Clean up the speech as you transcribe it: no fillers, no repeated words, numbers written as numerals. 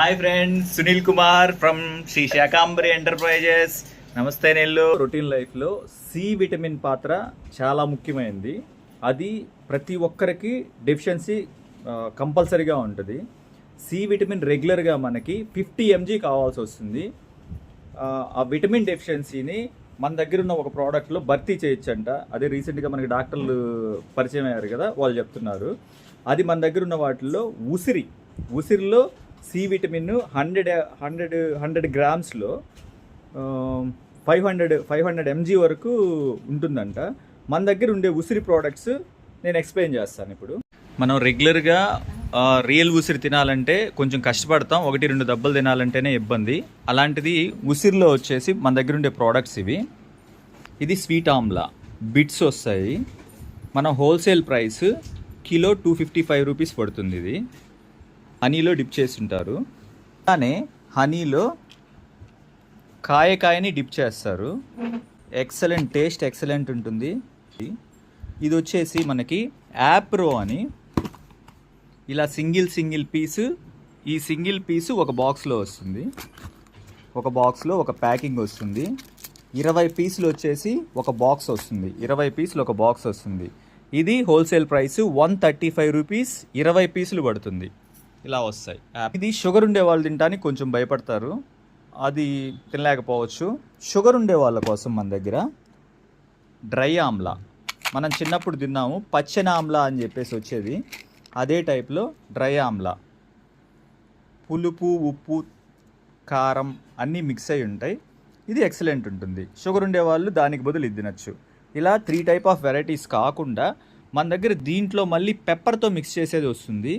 Hi friends, Sunil Kumar from Shri Shakambari enterprises. నమస్తే. నెల్లు routine లైఫ్లో సి విటమిన్ పాత్ర చాలా ముఖ్యమైనది. అది ప్రతి ఒక్కరికి డెఫిషియన్సీ కంపల్సరీగా ఉంటుంది. సి విటమిన్ రెగ్యులర్గా మనకి 50 mg కావాల్సి వస్తుంది. ఆ విటమిన్ డెఫిషియన్సీని మన దగ్గర ఉన్న ఒక ప్రోడక్ట్లో భర్తీ చేయొచ్చంట. అదే రీసెంట్గా మనకి డాక్టర్లు పరిచయం అయ్యారు కదా, వాళ్ళు చెప్తున్నారు. అది మన దగ్గర ఉన్న వాటిల్లో ఉసిరిలో సి విటమిన్ 100 గ్రామ్స్లో 500 mg వరకు ఉంటుందంట. మన దగ్గర ఉండే ఉసిరి ప్రోడక్ట్స్ నేను ఎక్స్ప్లెయిన్ చేస్తాను ఇప్పుడు. మనం రెగ్యులర్గా రియల్ ఉసిరి తినాలంటే కొంచెం కష్టపడతాం, 1-2 దెబ్బలు తినాలంటేనే ఇబ్బంది. అలాంటిది ఉసిరిలో వచ్చేసి మన దగ్గర ఉండే ప్రోడక్ట్స్ ఇది స్వీట్ ఆమ్లా బిట్స్ వస్తాయి. మన హోల్సేల్ ప్రైస్ కిలో 255 రూపీస్ పడుతుంది. ఇది హనీలో డిప్ చేసి ఉంటారు. అలానే హనీలో కాయని డిప్ చేస్తారు. టేస్ట్ ఎక్సలెంట్ ఉంటుంది. ఇది వచ్చేసి మనకి యాప్రో అని ఇలా సింగిల్ పీసు. ఈ సింగిల్ పీసు ఒక బాక్స్లో వస్తుంది. ఒక బాక్స్లో ఒక ప్యాకింగ్ వస్తుంది. 20 పీసులు వచ్చేసి ఒక బాక్స్ వస్తుంది. 20 పీసులు ఒక బాక్స్ వస్తుంది. ఇది హోల్సేల్ ప్రైస్ 135 రూపీస్. 20 పీసులు పడుతుంది. ఇలా వస్తాయి. ఇది షుగర్ ఉండే వాళ్ళు తినడానికి కొంచెం భయపడతారు, అది తినలేకపోవచ్చు. షుగర్ ఉండే వాళ్ళ కోసం మన దగ్గర డ్రై ఆమ్లా, మనం చిన్నప్పుడు తిన్నాము పచ్చని ఆమ్లా అని చెప్పేసి వచ్చేది, అదే టైప్లో డ్రై ఆమ్లా. పులుపు, ఉప్పు, కారం అన్నీ మిక్స్ అయి ఉంటాయి. ఇది ఎక్సలెంట్ ఉంటుంది. షుగర్ ఉండే వాళ్ళు దానికి బదులు ఇది తినచ్చు. ఇలా 3 టైప్ ఆఫ్ వెరైటీస్ కాకుండా మన దగ్గర దీంట్లో మళ్ళీ పెప్పర్తో మిక్స్ చేసేది వస్తుంది.